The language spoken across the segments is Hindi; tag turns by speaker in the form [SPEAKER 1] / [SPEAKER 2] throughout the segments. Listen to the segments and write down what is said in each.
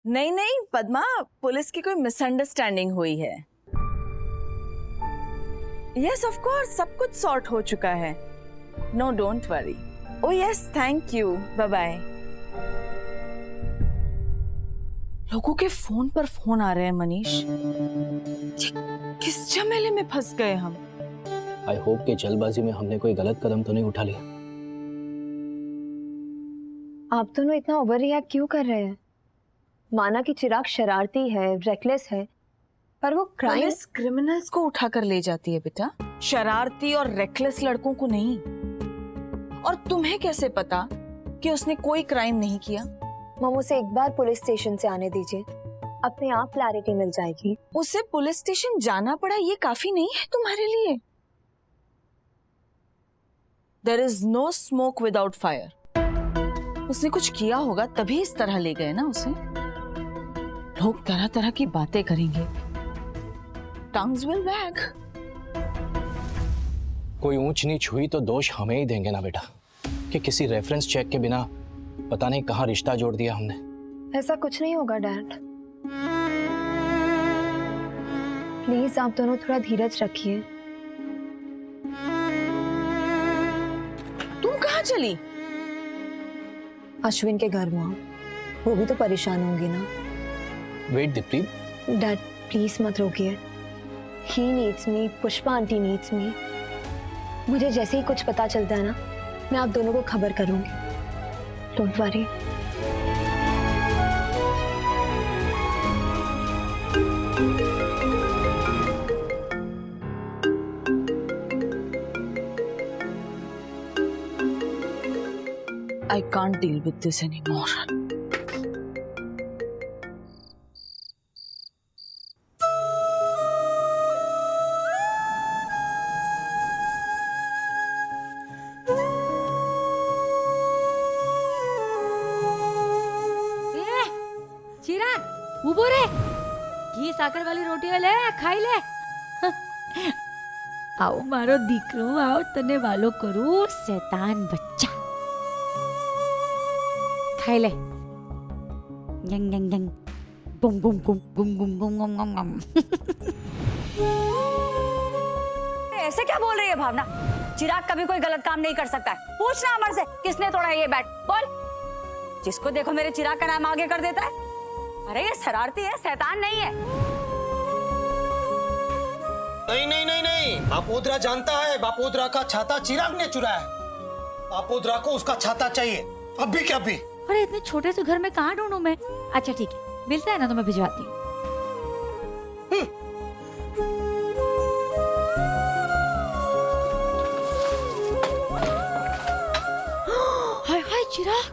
[SPEAKER 1] नहीं नहीं पद्मा, पुलिस की कोई मिसअंडरस्टैंडिंग हुई है। यस ऑफ कोर्स, सब कुछ सॉर्ट हो चुका है। No don't worry. Oh yes thank you, bye bye. लोगों के फोन पर फोन आ रहे हैं मनीष। किस झमेले में फंस गए हम।
[SPEAKER 2] आई होप कि जल्दबाजी में हमने कोई गलत कदम तो नहीं उठा लिया।
[SPEAKER 3] आप दोनों इतना ओवर रिएक्ट क्यों कर रहे हैं? माना कि चिराग शरारती है, रेकलेस है, पर वो
[SPEAKER 1] पुलिस क्रिमिनल्स को उठा कर ले जाती है बेटा, शरारती और रेकलेस लड़कों को नहीं। और तुम्हें कैसे पता कि उसने कोई क्राइम नहीं किया?
[SPEAKER 3] मम, उसे एक बार पुलिस स्टेशन से आने दीजिए, अपने आप क्लैरिटी मिल जाएगी।
[SPEAKER 1] उसे पुलिस स्टेशन जाना पड़ा ये काफी नहीं है तुम्हारे लिए? There is no smoke without fire. उसने कुछ किया होगा तभी इस तरह ले गए ना उसे। लोग तरह तरह की बातें करेंगे। Tongues will wag.
[SPEAKER 2] कोई ऊंच नीच हुई तो दोष हमें ही देंगे ना बेटा, कि किसी रेफरेंस चेक के बिना पता नहीं कहां रिश्ता जोड़ दिया हमने।
[SPEAKER 3] ऐसा कुछ नहीं होगा डैड। प्लीज आप दोनों थोड़ा धीरज रखिए।
[SPEAKER 1] तुम कहाँ चली?
[SPEAKER 3] अश्विन के घर में, वो भी तो परेशान होंगे ना।
[SPEAKER 2] वेट दीप्ति,
[SPEAKER 3] डैड प्लीज मत रोकिए। He needs me, Pushpa aunty needs me. मुझे जैसे ही कुछ पता चलता है ना, मैं आप दोनों को खबर करूंगी। Don't worry.
[SPEAKER 1] I can't deal with this anymore.
[SPEAKER 4] चिराग उबो रे, घी साकर वाली रोटी ले खाई ले। आओ मारो दीकरो, आओ तने वालो करू, शैतान बच्चा। खाई ले। यंग यंग यंग, गुम गुम गुम गुम गुम गुम गुम गुम गुम।
[SPEAKER 5] ऐसे क्या बोल रही है भावना? चिराग कभी कोई गलत काम नहीं कर सकता है। पूछना अमर से किसने तोड़ा ये बैट, बोल। जिसको देखो मेरे चिराग का नाम आगे कर देता है। अरे ये शरारती है, शैतान नहीं है।
[SPEAKER 6] नहीं नहीं नहीं नहीं, बापोद्रा जानता है बापोद्रा का छाता चिराग ने चुराया है। बापोद्रा को उसका छाता चाहिए, अभी क्या अभी।
[SPEAKER 4] अरे इतने छोटे से घर में कहाँ ढूंढूं मैं? अच्छा ठीक है, मिलता है ना तो मैं भिजवाती हूँ। हाय हाय चिराग,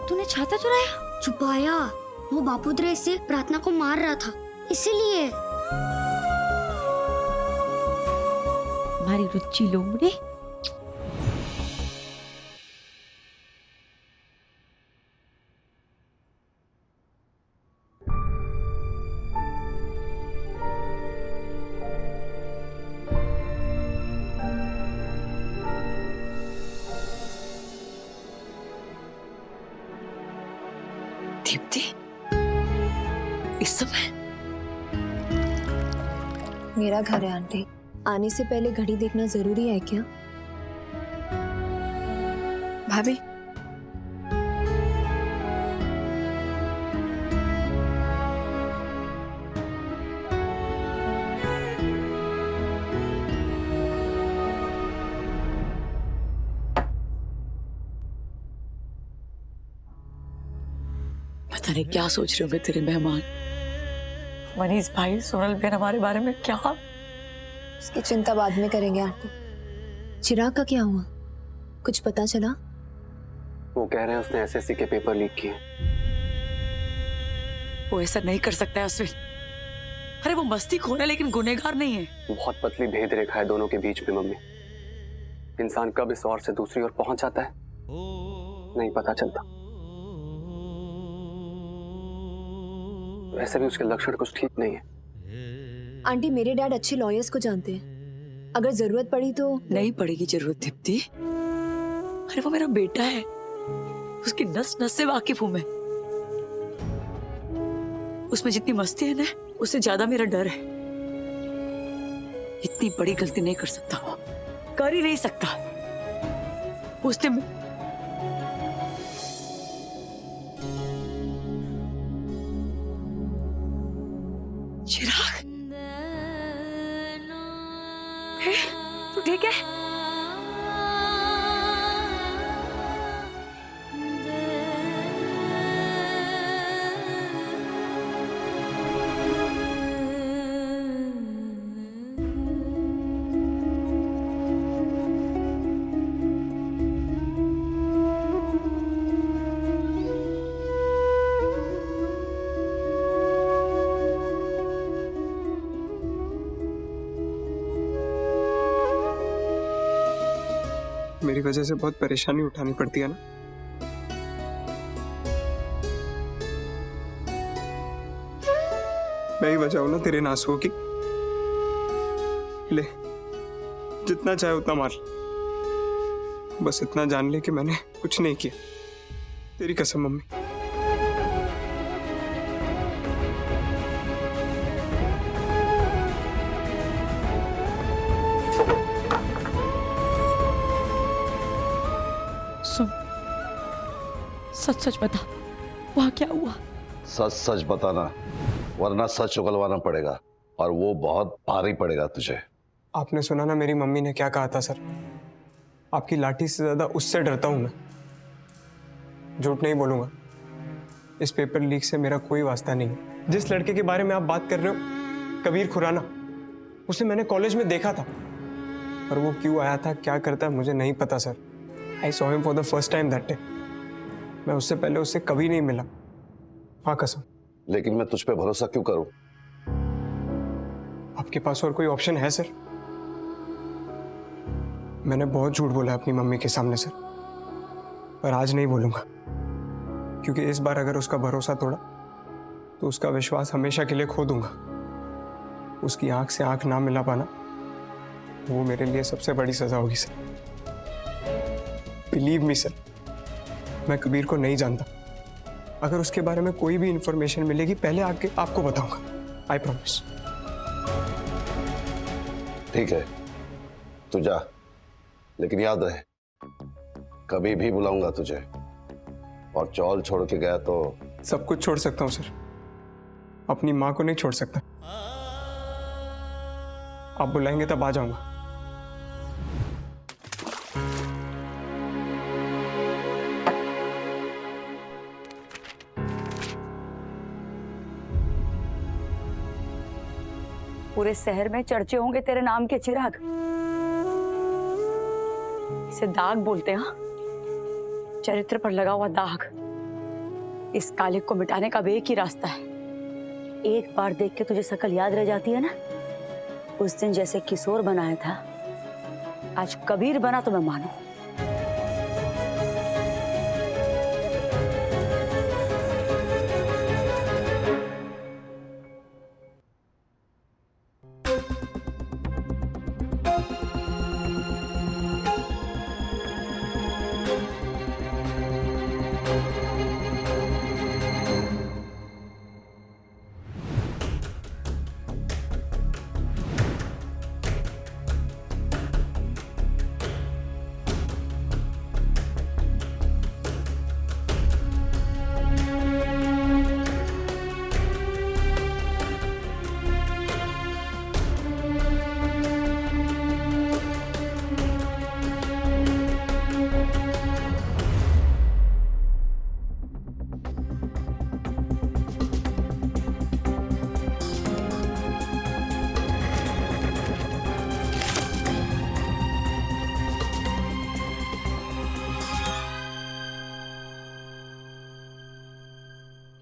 [SPEAKER 4] तूने छाता चुराया?
[SPEAKER 7] छुपाया, वो बापोद्रा से प्रार्थना को मार रहा था, इसीलिए।
[SPEAKER 4] मारी रुचि लोमड़ी।
[SPEAKER 1] दीप्ति, इस समय?
[SPEAKER 3] मेरा घर है आंटी, आने से पहले घड़ी देखना जरूरी है क्या?
[SPEAKER 1] भाभी,
[SPEAKER 8] पता नहीं क्या सोच रहे होंगे तेरे मेहमान। मनीष भाई, सोनल बहन हमारे बारे में क्या?
[SPEAKER 3] उसकी चिंता बाद में करेंगे आंटी। चिराग का क्या हुआ, कुछ पता चला?
[SPEAKER 9] वो कह रहे हैं उसने एसएससी के पेपर लीक किए।
[SPEAKER 8] वो ऐसा नहीं कर सकता है अश्विन। अरे वो मस्तीखोर है लेकिन गुनहगार नहीं है।
[SPEAKER 9] बहुत पतली भेद रेखा है दोनों के बीच में मम्मी। इंसान कब इस ओर से दूसरी ओर पहुंच जाता है नहीं पता चलता। वैसे भी उसके लक्षण कुछ ठीक नहीं है।
[SPEAKER 3] आंटी मेरे डैड अच्छे लॉयर्स को जानते हैं, अगर जरूरत पड़ी तो।
[SPEAKER 8] नहीं पड़ेगी जरूरत दीप्ति। अरे वो मेरा बेटा है, उसकी नस नस से वाकिफ हूं मैं। उसमें जितनी मस्ती है ना, उससे ज्यादा मेरा डर है। इतनी बड़ी गलती नहीं कर सकता वो, कर ही नहीं सकता। उसने चिराग, तू ठीक है?
[SPEAKER 10] मेरी वजह से बहुत परेशानी उठानी पड़ती है ना। मैं ही वजह हूं ना तेरे नासुओं की। ले, जितना चाहे उतना मार, बस इतना जान ले कि मैंने कुछ नहीं किया। तेरी कसम मम्मी।
[SPEAKER 8] सुन, सच सच बता, वहां क्या हुआ?
[SPEAKER 11] सच सच बताना, वरना सच उगलवाना पड़ेगा, और वो बहुत भारी पड़ेगा तुझे।
[SPEAKER 10] आपने सुना ना मेरी मम्मी ने क्या कहा था सर? आपकी लाठी से ज्यादा उससे डरता हूं मैं। झूठ नहीं बोलूंगा, इस पेपर लीक से मेरा कोई वास्ता नहीं है। जिस लड़के के बारे में आप बात कर रहे हो, कबीर खुराना, उसे मैंने कॉलेज में देखा था, पर वो क्यों आया था, क्या करता है, मुझे नहीं पता sir. I saw him for the first time that day. मैं उससे पहले उससे कभी नहीं मिला, हाँ कसम।
[SPEAKER 11] लेकिन मैं तुझ पे भरोसा क्यों करूं?
[SPEAKER 10] आपके पास और कोई ऑप्शन है सर? मैंने बहुत झूठ बोला अपनी मम्मी के सामने सर, पर आज नहीं बोलूंगा, क्योंकि इस बार अगर उसका भरोसा तोड़ा तो उसका विश्वास हमेशा के लिए खो दूंगा। उसकी आंख से आंख ना मिला पाना, वो मेरे लिए सबसे बड़ी सजा होगी सर। बिलीव मी सर, मैं कबीर को नहीं जानता। अगर उसके बारे में कोई भी इंफॉर्मेशन मिलेगी, पहले आके आपको बताऊंगा, आई प्रॉमिस।
[SPEAKER 11] ठीक है, तू जा, लेकिन याद रहे, कभी भी बुलाऊंगा तुझे, और चौल छोड़ के गया तो
[SPEAKER 10] सब कुछ छोड़ सकता हूं सर, अपनी माँ को नहीं छोड़ सकता। आप बुलाएंगे तब आ जाऊंगा।
[SPEAKER 5] पूरे शहर में चर्चे होंगे तेरे नाम के चिराग। इसे दाग बोलते हैं, हाँ? चरित्र पर लगा हुआ दाग। इस कालिक को मिटाने का एक ही रास्ता है। एक बार देख के तुझे शकल याद रह जाती है ना, उस दिन जैसे किशोर बनाया था, आज कबीर बना तो मैं मानू।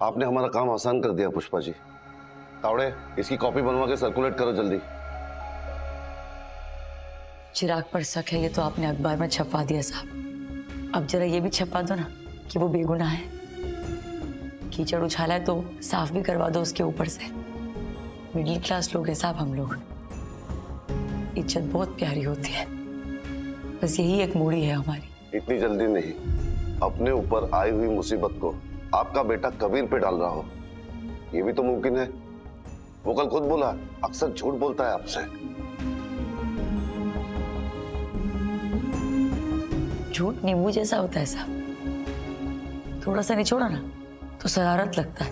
[SPEAKER 11] आपने हमारा काम आसान कर दिया पुष्पा जी। तावड़े, इसकी कॉपी बनवा के सर्कुलेट करो जल्दी।
[SPEAKER 8] चिराग पर शक है, ये तो आपने अखबार में छपवा दिया साहब। अब जरा ये भी छपवा दो ना कि वो बेगुनाह है। कीचड़ उछाला है तो साफ भी करवा दो उसके ऊपर से। मिडिल क्लास लोग हैं साहब हम लोग, इज्जत बहुत प्यारी होती है, बस यही एक मूड़ी है हमारी।
[SPEAKER 11] इतनी जल्दी नहीं, अपने ऊपर आई हुई मुसीबत को आपका बेटा कबीर पे डाल रहा हो, ये भी तो मुमकिन है। वो कल खुद बोला अक्सर झूठ बोलता है आपसे।
[SPEAKER 8] झूठ नींबू जैसा होता है साहब, थोड़ा सा निचोड़ा ना तो शरारत लगता है,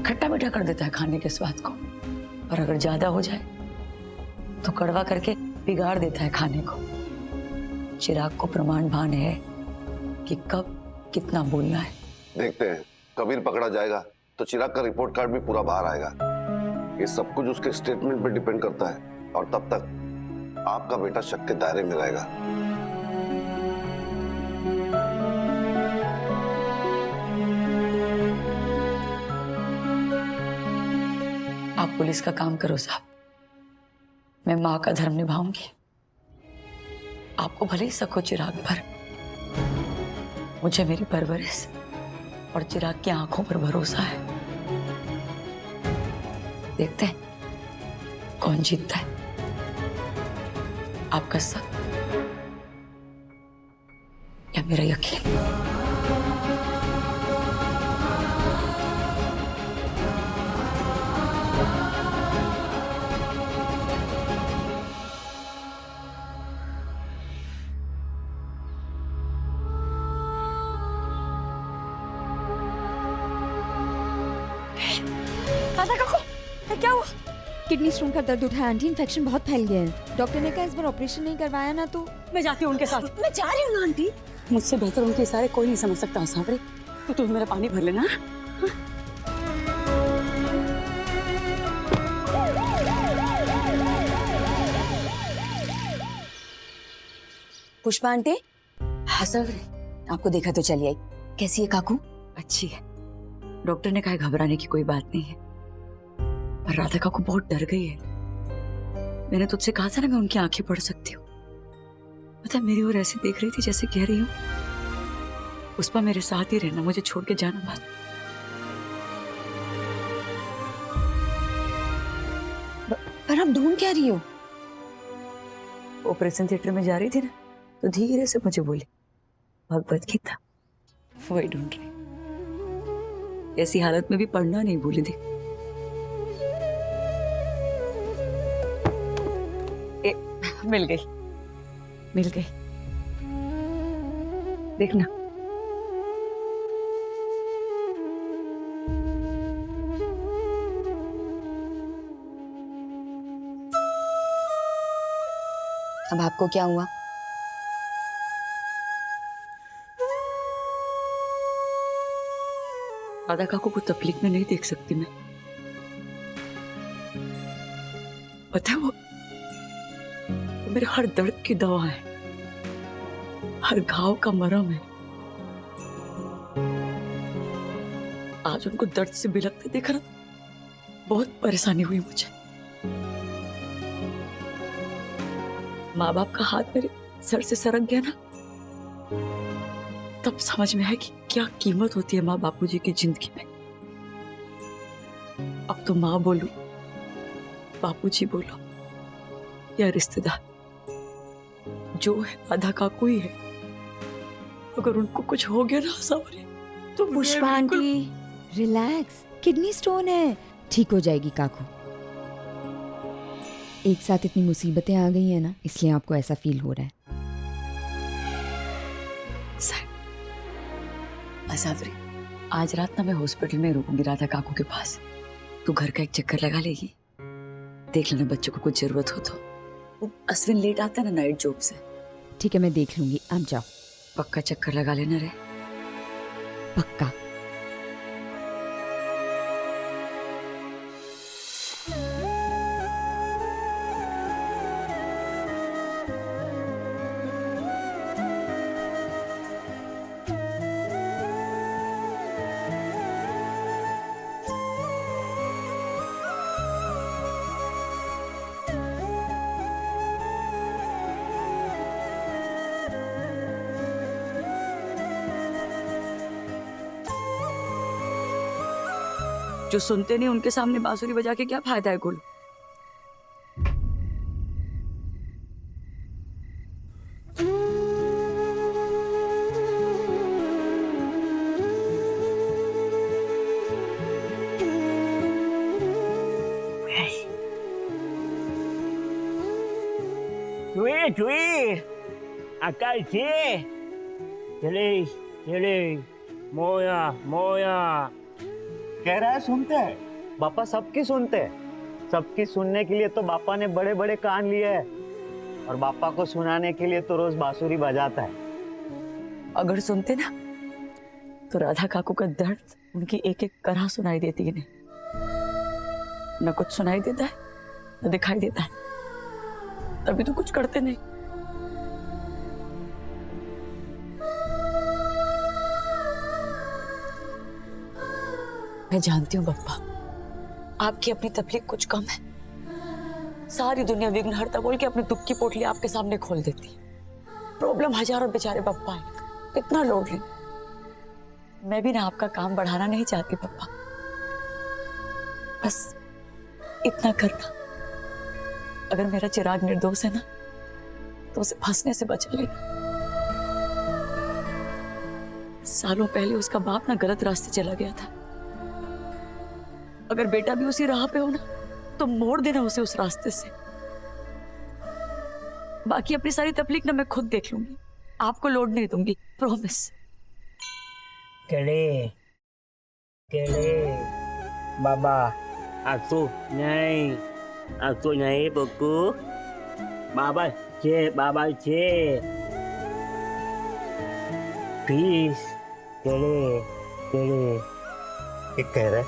[SPEAKER 8] खट्टा मीठा कर देता है खाने के स्वाद को, और अगर ज्यादा हो जाए तो कड़वा करके बिगाड़ देता है खाने को। चिराग को प्रमाण भान है कि कब कितना बोलना है।
[SPEAKER 11] देखते हैं, कबीर पकड़ा जाएगा तो चिराग का रिपोर्ट कार्ड भी पूरा बाहर आएगा। ये सब कुछ उसके स्टेटमेंट पे डिपेंड करता है, और तब तक आपका बेटा शक के दायरे में रहेगा।
[SPEAKER 8] आप पुलिस का काम करो साहब, मैं माँ का धर्म निभाऊंगी। आपको भले ही शक हो चिराग पर, मुझे मेरी परवरिश और चिराग की आंखों पर भरोसा है। देखते हैं कौन जीतता है, आपका शक या मेरा यकीन।
[SPEAKER 5] क्या हुआ?
[SPEAKER 4] किडनी स्टोन का दर्द उठा है आंटी, इन्फेक्शन बहुत फैल गया है। डॉक्टर ने कहा इस बार ऑपरेशन नहीं करवाया ना तो।
[SPEAKER 8] मैं जाती हूँ उनके साथ।
[SPEAKER 5] मैं जा रही हूँ ना आंटी।
[SPEAKER 8] मुझसे बेहतर उनके इशारे कोई नहीं समझ सकता सावरी, तो तुम मेरा पानी भर लेना।
[SPEAKER 5] पुष्पा आंटी,
[SPEAKER 8] हाँ सावरी,
[SPEAKER 5] आपको देखा तो चली आई। कैसी है काकू?
[SPEAKER 8] अच्छी है। डॉक्टर ने कहा घबराने की कोई बात नहीं है, पर राधा काकू बहुत डर गई है। मैंने तुझसे कहा था ना मैं उनकी आंखें पढ़ सकती हूँ। पता है मेरी ओर ऐसे देख रही थी जैसे कह रही हूँ पुष्पा मेरे साथ ही रहना, मुझे छोड़ के जाना मत।
[SPEAKER 5] पर आप ढूंढ क्या रही हो?
[SPEAKER 8] ऑपरेशन थिएटर में जा रही थी ना, तो धीरे से मुझे बोली भगवत गीता, वही ढूंढ रही। ऐसी हालत में भी पढ़ना नहीं भूली थी। मिल गई, मिल गई। देखना
[SPEAKER 5] अब आपको क्या हुआ?
[SPEAKER 8] राधा काकू को तकलीफ में नहीं देख सकती मैं। पता है वो मेरे हर दर्द की दवा है, हर घाव का मरहम है। आज उनको दर्द से बिलखते देखा ना, बहुत परेशानी हुई मुझे। माँ बाप का हाथ मेरे सर से सरक गया ना, तब समझ में आया कि क्या कीमत होती है माँ बापूजी की जिंदगी में। अब तो माँ बोलूं, बापूजी बोलो या रिश्तेदार, जो है राधा काकू ही है। अगर उनको कुछ हो गया ना सावरी, तो
[SPEAKER 4] Pushpa aunty relax, kidney stone है, ठीक हो जाएगी काकू। एक साथ इतनी मुसीबतें आ गई हैं ना, इसलिए आपको ऐसा फील हो रहा है।
[SPEAKER 8] सावरी, आज रात ना मैं हॉस्पिटल में रुकूंगी राधा काकू के पास। तू घर का एक चक्कर लगा लेगी, देख लेना बच्चों को कुछ जरूरत हो तो। वो अश्विन लेट आता है ना नाइट जॉब से।
[SPEAKER 4] ठीक है, मैं देख लूंगी, आप जाओ।
[SPEAKER 8] पक्का चक्कर लगा लेना रे।
[SPEAKER 4] पक्का।
[SPEAKER 8] जो सुनते नहीं उनके सामने बांसुरी बजा के क्या फायदा है गुल।
[SPEAKER 12] Juiz, acá el che. चले चले मोया मोया कह रहा है सुनते हैं बापा, सबकी सुनते हैं। सबकी सुनने के लिए तो बापा ने बड़े बड़े कान लिए हैं और बापा को सुनाने के लिए तो रोज बांसुरी बजाता है।
[SPEAKER 8] अगर सुनते ना तो राधा काकू का दर्द उनकी एक एक करह सुनाई देती है। न कुछ सुनाई देता है न दिखाई देता है, तभी तो कुछ करते नहीं। मैं जानती हूँ बप्पा, आपकी अपनी तकलीफ कुछ कम है। सारी दुनिया विघ्नहर्ता बोल के अपने दुख की पोटली आपके सामने खोल देती है। प्रॉब्लम हजारों बेचारे बप्पा है, कितना लोड लेंगे। मैं भी ना आपका काम बढ़ाना नहीं चाहती पप्पा, बस इतना करना, अगर मेरा चिराग निर्दोष है ना तो उसे फंसने से बचा लेना। सालों पहले उसका बाप ना गलत रास्ते चला गया था। अगर बेटा भी उसी राह पे हो ना तो मोड़ देना उसे उस रास्ते से। बाकी अपनी सारी तकलीफ ना मैं खुद देख लूंगी, आपको लोड नहीं दूंगी, प्रॉमिस।
[SPEAKER 12] केले केले बाबा aku नहीं बुकु बाबा चे प्लीज केले केले क्या कह रहा है?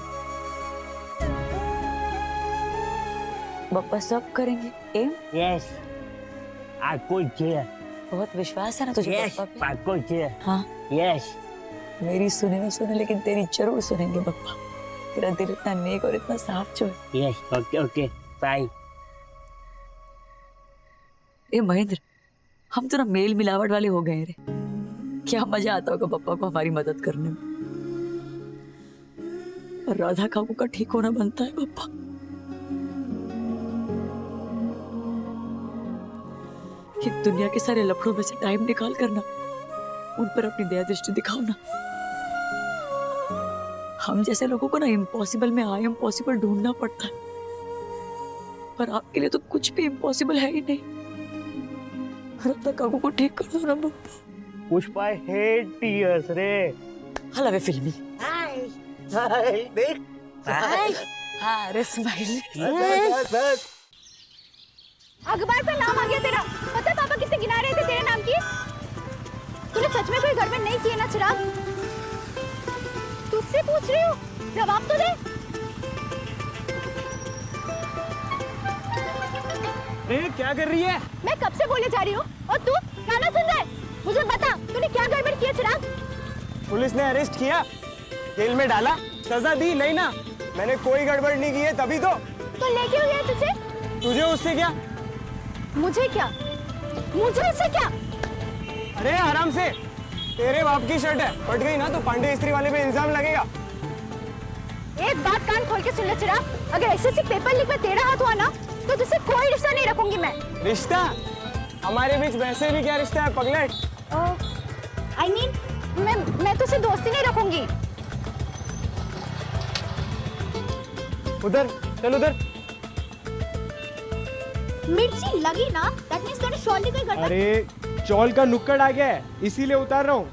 [SPEAKER 8] बप्पा सब करेंगे। एम
[SPEAKER 12] यस आपको चे
[SPEAKER 8] बहुत विश्वास है ना तुझे बप्पा पे?
[SPEAKER 12] आपको चे
[SPEAKER 8] हाँ
[SPEAKER 12] यस
[SPEAKER 8] मेरी सुने ना सुने लेकिन तेरी जरूर सुनेंगे बप्पा। तेरा दिल इतना नेक और इतना साफ जो है।
[SPEAKER 12] Yes okay okay bye.
[SPEAKER 8] ए महेंद्र, हम तो ना मेल मिलावट वाले हो गए रे। क्या मजा आता होगा पप्पा को हमारी मदद करने में। और राधा काकू का ठीक होना बनता है पप्पा। कि दुनिया के सारे लफड़ों में से टाइम निकाल करना उन पर अपनी दया दृष्टि दिखाओ ना। हम जैसे लोगों को ना इम्पॉसिबल में आई इम्पॉसिबल ढूंढना पड़ता है, पर आपके लिए तो कुछ भी इम्पॉसिबल है ही नहीं। राधा काकू को ठीक कर दो ना पप्पा।
[SPEAKER 12] पुष्पा हेट टीयर्स रे।
[SPEAKER 8] हलावे फिल्मी।
[SPEAKER 12] हाय देख हाय
[SPEAKER 8] हाँ रे स्माइल।
[SPEAKER 12] बस
[SPEAKER 7] अखबार पे नाम आ गया तेरा। पता है पापा कितने गिना रहे थे तेरे नाम की? तूने सच में कोई गड़बड़ नहीं की है ना चिराग? तुझसे पूछ रही हूँ, जवाब तो दे।
[SPEAKER 10] क्या कर रही है?
[SPEAKER 7] मैं कब से बोले जा रही हूँ और तू गाना सुन रहा है? मुझे बता तूने क्या गड़बड़ किया चिराग?
[SPEAKER 10] पुलिस ने अरेस्ट किया, जेल में डाला, सजा दी नहीं ना। मैंने कोई गड़बड़ नहीं की है तभी तो
[SPEAKER 7] लेके हुए हैं तुझे?
[SPEAKER 10] तुझे उससे क्या?
[SPEAKER 7] मुझे क्या? मुझे उससे क्या?
[SPEAKER 10] अरे आराम से, तेरे बाप की शर्ट है, फट गई ना तो पांडे इस्त्री वाले पे इल्जाम लगेगा।
[SPEAKER 7] एक बात कान खोल के सुन ले चिराग, अगर एसएससी पेपर लीक में तेरा हाथ हुआ ना तो तुझसे कोई रिश्ता नहीं रखूंगी मैं।
[SPEAKER 10] रिश्ता? हमारे बीच वैसे भी क्या रिश्ता है पगलेट?
[SPEAKER 7] I mean, मैं तुझसे दोस्ती नहीं रखूंगी।
[SPEAKER 10] उधर चल, उधर।
[SPEAKER 7] मिर्ची लगी ना, that means तूने surely कोई गड़बड़।
[SPEAKER 10] अरे चौल का नुक्कड़ आ गया है, इसीलिए उतार रहा हूँ।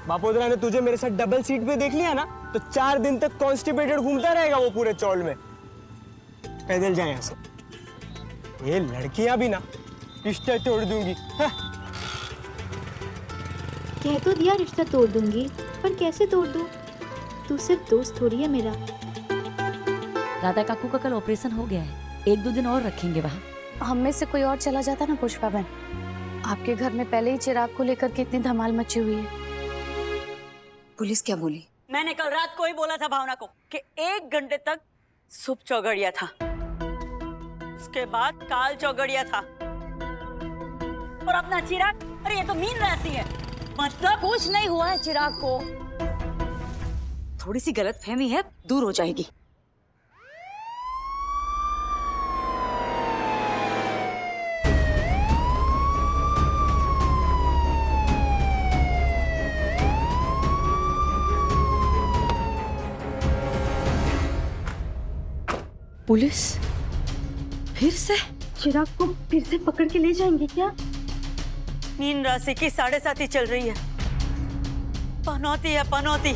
[SPEAKER 10] बापोदरा ने तुझे मेरे साथ डबल सीट पे देख लिया ना तो 4 दिन तक कॉन्स्टिपेटेड घूमता रहेगा वो पूरे चौल में। पैदल जाए यहाँ से। ये लड़कियां भी ना रिश्ता तोड़ दूंगी।
[SPEAKER 7] कह तो दिया रिश्ता तोड़ दूंगी, पर कैसे तोड़ दूं? तू सिर्फ दोस्त थोड़ी है मेरा।
[SPEAKER 4] राधा काकू का कल ऑपरेशन हो गया है, 1-2 दिन और रखेंगे वहाँ।
[SPEAKER 5] हम में से कोई और चला जाता ना पुष्पा बहन, आपके घर में पहले ही चिराग को लेकर कितनी धमाल मची हुई है।
[SPEAKER 8] पुलिस क्या बोली? मैंने कल रात को ही बोला था भावना को कि 1 घंटे तक सुप चौगड़िया था, उसके बाद काल चौगड़िया था, और अपना चिराग, अरे ये तो मीन राशि है। मतलब कुछ नहीं हुआ है चिराग को, थोड़ी सी गलतफहमी है, दूर हो जाएगी। पुलिस फिर से?
[SPEAKER 7] चिराग को फिर से पकड़ के ले जाएंगे क्या?
[SPEAKER 8] मीन राशि की 7.5 चल रही है। पनौती है पनौती।